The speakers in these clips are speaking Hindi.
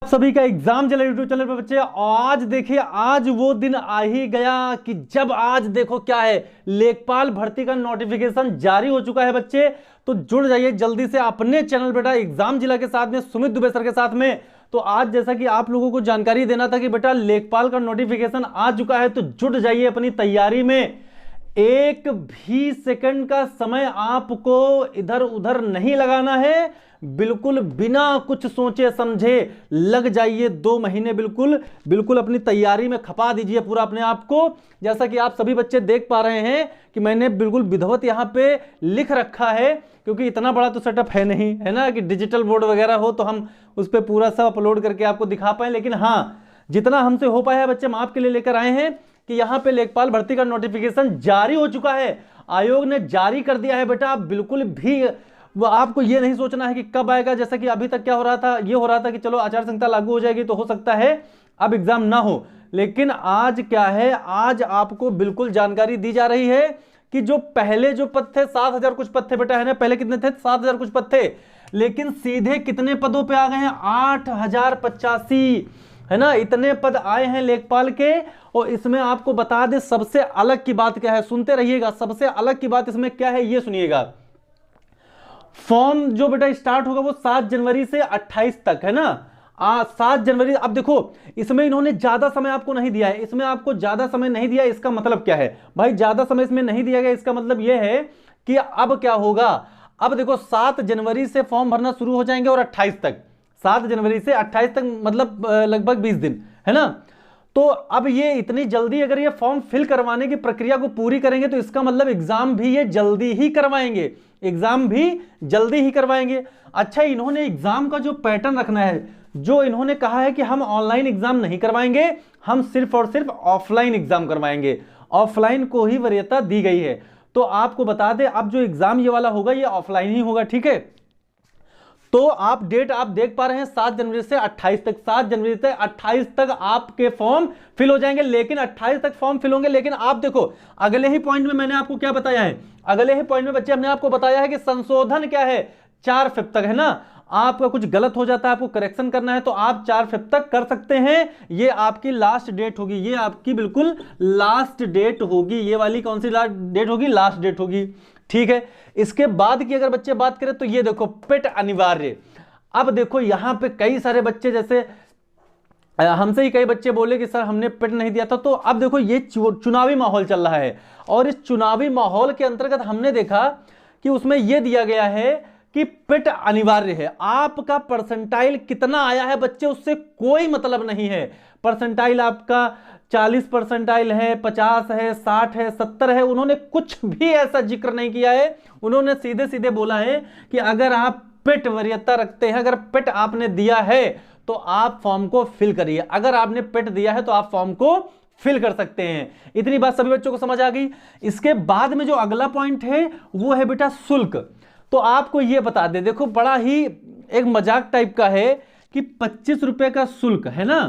सभी का एग्जाम चला यूट्यूब चैनल पर बच्चे। आज देखिए, आज वो दिन आ ही गया कि जब आज देखो क्या है, लेखपाल भर्ती का नोटिफिकेशन जारी हो चुका है बच्चे। तो जुड़ जाइए जल्दी से अपने चैनल बेटा एग्जाम जिला के साथ में, सुमित दुबे सर के साथ में। तो आज जैसा कि आप लोगों को जानकारी देना था कि बेटा लेखपाल का नोटिफिकेशन आ चुका है, तो जुड़ जाइए अपनी तैयारी में। एक भी सेकंड का समय आपको इधर उधर नहीं लगाना है, बिल्कुल बिना कुछ सोचे समझे लग जाइए। 2 महीने बिल्कुल बिल्कुल अपनी तैयारी में खपा दीजिए पूरा अपने आप को। जैसा कि आप सभी बच्चे देख पा रहे हैं कि मैंने बिल्कुल विधिवत यहां पे लिख रखा है, क्योंकि इतना बड़ा तो सेटअप है नहीं, है ना, कि डिजिटल बोर्ड वगैरह हो तो हम उस पर पूरा सब अपलोड करके आपको दिखा पाए। लेकिन हाँ, जितना हमसे हो पाया है बच्चे हम आपके लिए लेकर आए हैं कि यहां पे लेखपाल भर्ती का नोटिफिकेशन जारी हो चुका है, आयोग ने जारी कर दिया है बेटा। आप बिल्कुल भी वो आपको ये नहीं सोचना है कि कब आएगा। जैसा कि अभी तक क्या हो रहा था, ये हो रहा था कि चलो आचार संहिता लागू हो जाएगी तो हो सकता है अब एग्जाम ना हो। लेकिन आज क्या है, आज आपको बिल्कुल जानकारी दी जा रही है कि जो पहले जो पद थे 7,000 कुछ पद थे बेटा, है ना, पहले कितने थे, 7,000 कुछ पद थे, लेकिन सीधे कितने पदों पे आ गए हैं, 8,085, है ना, इतने पद आए हैं लेखपाल के। और इसमें आपको बता दे सबसे अलग की बात क्या है, सुनते रहिएगा। सबसे अलग की बात इसमें क्या है ये सुनिएगा। फॉर्म जो बेटा स्टार्ट होगा वो 7 जनवरी से 28 तक, है ना, 7 जनवरी। अब देखो इसमें इन्होंने ज्यादा समय आपको नहीं दिया है, इसमें आपको ज्यादा समय नहीं दिया। इसका मतलब क्या है भाई, ज्यादा समय इसमें नहीं दिया गया, इसका मतलब यह है कि अब क्या होगा। अब देखो 7 जनवरी से फॉर्म भरना शुरू हो जाएंगे और 28 तक, 7 जनवरी से 28 तक मतलब लगभग 20 दिन, है ना। तो अब ये इतनी जल्दी अगर ये फॉर्म फिल करवाने की प्रक्रिया को पूरी करेंगे तो इसका मतलब एग्जाम भी ये जल्दी ही करवाएंगे, एग्जाम भी जल्दी ही करवाएंगे। अच्छा, इन्होंने एग्जाम का जो पैटर्न रखना है, जो इन्होंने कहा है कि हम ऑनलाइन एग्जाम नहीं करवाएंगे, हम सिर्फ और सिर्फ ऑफलाइन एग्जाम करवाएंगे, ऑफलाइन को ही वरीयता दी गई है। तो आपको बता दें अब जो एग्जाम ये वाला होगा ये ऑफलाइन ही होगा, ठीक है। तो आप डेट आप देख पा रहे हैं 7 जनवरी से 28 तक, 7 जनवरी से 28 तक आपके फॉर्म फिल हो जाएंगे। लेकिन 28 तक फॉर्म फिल होंगे, लेकिन आप देखो अगले ही पॉइंट में मैंने आपको क्या बताया है, अगले ही पॉइंट में बच्चे हमने आपको बताया है कि संशोधन क्या है 4 फरवरी तक, है ना। आपका कुछ गलत हो जाता है, आपको करेक्शन करना है तो आप 4 फरवरी तक कर सकते हैं। ये आपकी लास्ट डेट होगी, ये आपकी बिल्कुल लास्ट डेट होगी। ये वाली कौन सी लास्ट डेट होगी, लास्ट डेट होगी, ठीक है। इसके बाद की अगर बच्चे बात करें तो ये देखो पिट अनिवार्य। अब देखो यहां पे कई सारे बच्चे, जैसे हमसे ही कई बच्चे बोले कि सर हमने पिट नहीं दिया था। तो अब देखो ये चुनावी माहौल चल रहा है, और इस चुनावी माहौल के अंतर्गत हमने देखा कि उसमें यह दिया गया है कि पिट अनिवार्य है। आपका परसेंटाइल कितना आया है बच्चे, उससे कोई मतलब नहीं है। परसेंटाइल आपका 40 परसेंटाइल है, 50 है, 60 है, 70 है, उन्होंने कुछ भी ऐसा जिक्र नहीं किया है। उन्होंने सीधे सीधे बोला है कि अगर आप पिट वरीयता रखते हैं, अगर पिट आपने दिया है तो आप फॉर्म को फिल करिए, अगर आपने पिट दिया है तो आप फॉर्म को फिल कर सकते हैं। इतनी बात सभी बच्चों को समझ आ गई। इसके बाद में जो अगला पॉइंट है वो है बेटा शुल्क। तो आपको यह बता दे, देखो बड़ा ही एक मजाक टाइप का है कि 25 रुपए का शुल्क, है ना,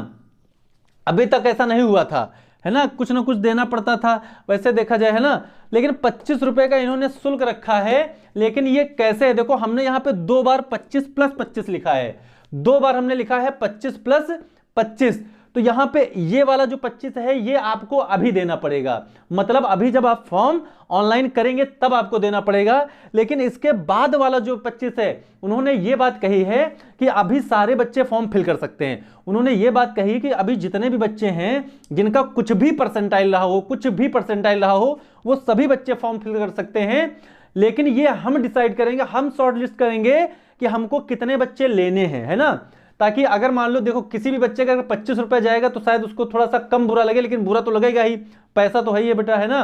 अभी तक ऐसा नहीं हुआ था, है ना, कुछ ना कुछ देना पड़ता था वैसे देखा जाए, है ना। लेकिन 25 रुपए का इन्होंने शुल्क रखा है। लेकिन ये कैसे है, देखो हमने यहां पे 2 बार 25 प्लस 25 लिखा है, 2 बार हमने लिखा है 25 प्लस 25। तो यहां पे ये वाला जो 25 है ये आपको अभी देना पड़ेगा, मतलब अभी जब आप फॉर्म ऑनलाइन करेंगे तब आपको देना पड़ेगा। लेकिन इसके बाद वाला जो 25 है, उन्होंने ये बात कही है कि अभी सारे बच्चे फॉर्म फिल कर सकते हैं। उन्होंने ये बात कही कि अभी जितने भी बच्चे हैं जिनका कुछ भी परसेंटाइल रहा हो, कुछ भी परसेंटाइल रहा हो, वो सभी बच्चे फॉर्म फिल कर सकते हैं। लेकिन ये हम डिसाइड करेंगे, हम शॉर्ट लिस्ट करेंगे कि हमको कितने बच्चे लेने हैं, है ना। ताकि अगर मान लो देखो किसी भी बच्चे का अगर 25 रुपए जाएगा तो शायद उसको थोड़ा सा कम बुरा लगे, लेकिन बुरा तो लगेगा ही, पैसा तो है ही बेटा, है ना।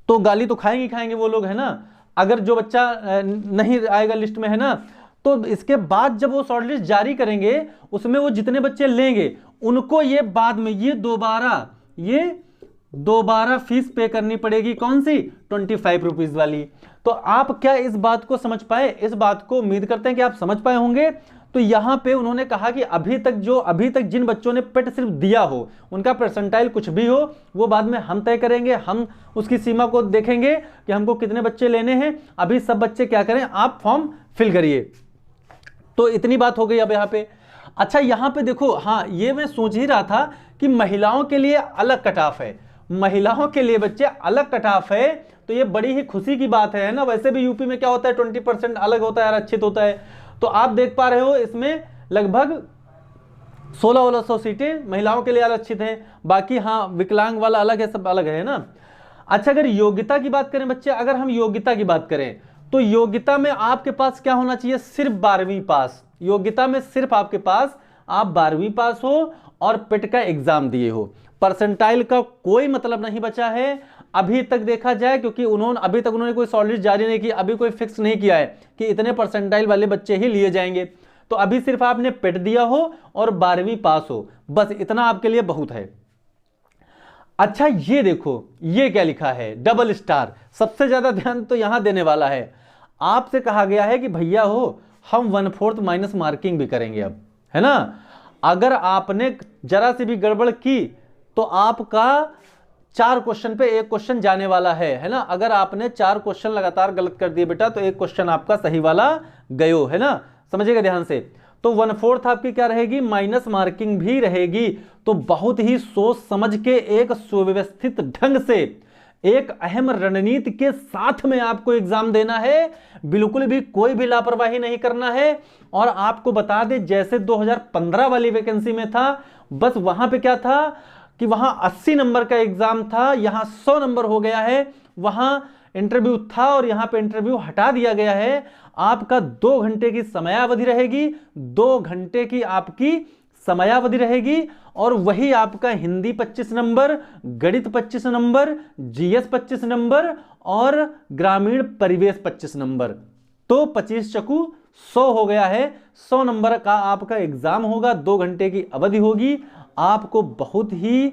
तो गाली तो खाएंगे खाएंगे वो लोग, है ना, अगर जो बच्चा नहीं आएगा लिस्ट में, है ना। तो इसके बाद जब वो शॉर्ट लिस्ट जारी करेंगे उसमें वो जितने बच्चे लेंगे उनको ये बाद में ये दोबारा फीस पे करनी पड़ेगी, कौन सी, 25 रुपीज वाली। तो आप क्या इस बात को समझ पाए, इस बात को उम्मीद करते हैं कि आप समझ पाए होंगे। तो यहां पे उन्होंने कहा कि अभी तक जिन बच्चों ने पिट सिर्फ दिया हो, उनका परसेंटाइल कुछ भी हो, वो बाद में हम तय करेंगे, हम उसकी सीमा को देखेंगे कि हमको कितने बच्चे लेने हैं। अभी सब बच्चे क्या करें, आप फॉर्म फिल करिए। तो इतनी बात हो गई। अब यहाँ पे अच्छा यहाँ पे देखो, हाँ ये मैं सोच ही रहा था कि महिलाओं के लिए अलग कट ऑफ है, महिलाओं के लिए बच्चे अलग कट ऑफ है, तो ये बड़ी ही खुशी की बात है ना। वैसे भी यूपी में क्या होता है 20% अलग होता है, आरक्षित होता है। तो आप देख पा रहे हो इसमें लगभग 1600 सीटें महिलाओं के लिए आरक्षित हैं। बाकी हाँ विकलांग वाला अलग है, सब अलग है ना। अच्छा अगर योग्यता की बात करें बच्चे, अगर हम योग्यता की बात करें तो योग्यता में आपके पास क्या होना चाहिए, सिर्फ 12वीं पास। योग्यता में सिर्फ आपके पास आप 12वीं पास हो और पेट का एग्जाम दिए हो। परसेंटाइल का कोई मतलब नहीं बचा है अभी तक देखा जाए, क्योंकि अभी तक उन्होंने कोई सॉलिड जारी नहीं किया, अभी कोई फिक्स नहीं किया है कि इतने परसेंटाइल वाले बच्चे ही लिए जाएंगे। तो अभी सिर्फ आपने पेट दिया हो और 12वीं पास हो, बस इतना आपके लिए बहुत है। अच्छा ये देखो ये क्या लिखा है, डबल स्टार। सबसे ज्यादा ध्यान तो यहां देने वाला है। आपसे कहा गया है कि भैया हो हम 1/4 माइनस मार्किंग भी करेंगे अब, है ना। अगर आपने जरा सी भी गड़बड़ की तो आपका 4 क्वेश्चन पे 1 क्वेश्चन जाने वाला है ना। अगर आपने 4 क्वेश्चन लगातार गलत कर दिए बेटा तो 1 क्वेश्चन आपका सही वाला गयो, है ना, समझिएगा ध्यान से। तो 1/4 आपकी क्या रहेगी, माइनस मार्किंग भी रहेगी। तो बहुत ही सोच समझ के एक सुव्यवस्थित ढंग से एक अहम रणनीति के साथ में आपको एग्जाम देना है, बिल्कुल भी कोई भी लापरवाही नहीं करना है। और आपको बता दें जैसे 2015 वाली वैकेंसी में था, बस वहां पे क्या था कि वहां 80 नंबर का एग्जाम था, यहां 100 नंबर हो गया है। वहां इंटरव्यू था और यहां पे इंटरव्यू हटा दिया गया है। आपका 2 घंटे की समयावधि रहेगी, 2 घंटे की आपकी समयावधि रहेगी। और वही आपका हिंदी 25 नंबर, गणित 25 नंबर, जीएस 25 नंबर और ग्रामीण परिवेश 25 नंबर। तो 25 चकू 100 हो गया है। 100 नंबर का आपका एग्जाम होगा, 2 घंटे की अवधि होगी। आपको बहुत ही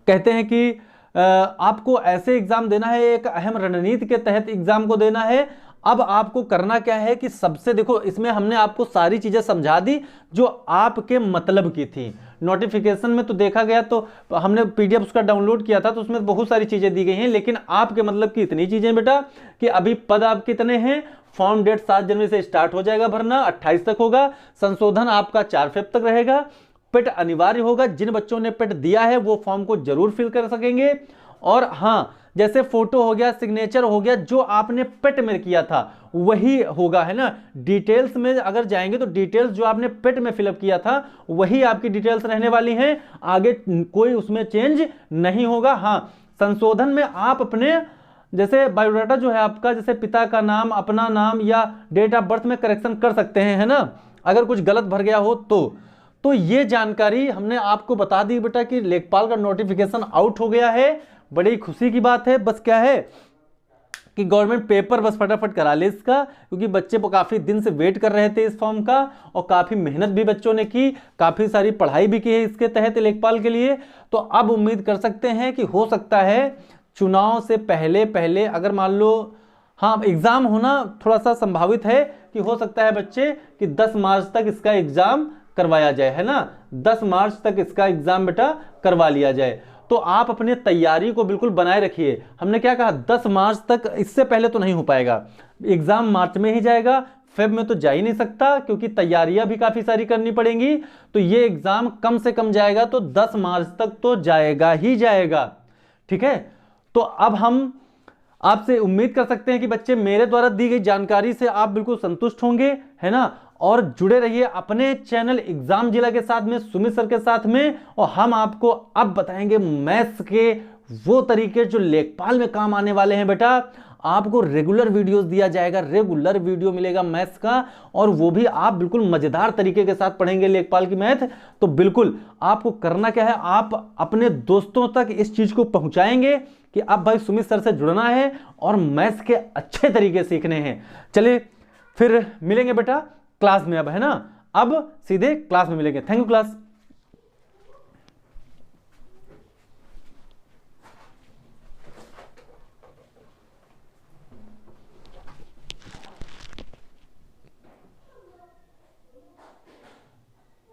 कहते हैं कि आपको ऐसे एग्जाम देना है, एक अहम रणनीति के तहत एग्जाम को देना है। अब आपको करना क्या है कि सबसे देखो, इसमें हमने आपको सारी चीजें समझा दी जो आपके मतलब की थी। नोटिफिकेशन में तो देखा गया तो हमने पीडीएफ उसका डाउनलोड किया था, तो उसमें बहुत सारी चीजें दी गई हैं, लेकिन आपके मतलब की इतनी चीजें बेटा कि अभी पद आप कितने हैं, फॉर्म डेट 7 जनवरी से स्टार्ट हो जाएगा भरना, 28 तक होगा। संशोधन आपका 4 फेब तक रहेगा। पेट अनिवार्य होगा, जिन बच्चों ने पेट दिया है वो फॉर्म को जरूर फिल कर सकेंगे। और हाँ जैसे फोटो हो गया, सिग्नेचर हो गया, जो आपने पेट में किया था वही होगा, है ना। डिटेल्स में अगर जाएंगे तो डिटेल्स जो आपने पेट में फिलअप किया था वही आपकी डिटेल्स रहने वाली हैं, आगे कोई उसमें चेंज नहीं होगा। हाँ संशोधन में आप अपने जैसे बायोडाटा जो है आपका, जैसे पिता का नाम, अपना नाम या डेट ऑफ बर्थ में करेक्शन कर सकते हैं, है ना, अगर कुछ गलत भर गया हो तो ये जानकारी हमने आपको बता दी बेटा कि लेखपाल का नोटिफिकेशन आउट हो गया है। बड़ी खुशी की बात है। बस क्या है कि गवर्नमेंट पेपर बस फटाफट करा ले इसका, क्योंकि बच्चे काफी दिन से वेट कर रहे थे इस फॉर्म का, और काफी मेहनत भी बच्चों ने की, काफी सारी पढ़ाई भी की है इसके तहत लेखपाल के लिए। तो अब उम्मीद कर सकते हैं कि हो सकता है चुनाव से पहले अगर मान लो हाँ एग्जाम होना थोड़ा सा संभावित है कि हो सकता है बच्चे कि 10 मार्च तक इसका एग्जाम करवाया जाए, है ना। 10 मार्च तक इसका एग्जाम बेटा करवा लिया जाए। तो आप अपने तैयारी को बिल्कुल बनाए रखिए। हमने क्या कहा 10 मार्च तक, इससे पहले तो नहीं हो पाएगा। एग्जाम मार्च में ही जाएगा, फेब में तो जा ही नहीं सकता, क्योंकि तैयारियां भी काफी सारी करनी पड़ेंगी। तो ये एग्जाम कम से कम जाएगा तो 10 मार्च तक तो जाएगा ही जाएगा, ठीक है। तो अब हम आपसे उम्मीद कर सकते हैं कि बच्चे मेरे द्वारा दी गई जानकारी से आप बिल्कुल संतुष्ट होंगे, है ना। और जुड़े रहिए अपने चैनल एग्जाम जिला के साथ में, सुमित सर के साथ में। और हम आपको अब बताएंगे मैथ्स के वो तरीके जो लेखपाल में काम आने वाले हैं बेटा। आपको रेगुलर वीडियोस दिया जाएगा, रेगुलर वीडियो मिलेगा मैथ्स का, और वो भी आप बिल्कुल मजेदार तरीके के साथ पढ़ेंगे लेखपाल की मैथ। तो बिल्कुल आपको करना क्या है, आप अपने दोस्तों तक इस चीज को पहुंचाएंगे कि अब भाई सुमित सर से जुड़ना है और मैथ्स के अच्छे तरीके सीखने हैं। चलिए फिर मिलेंगे बेटा क्लास में अब, है ना। अब सीधे क्लास में मिलेंगे। Thank you class.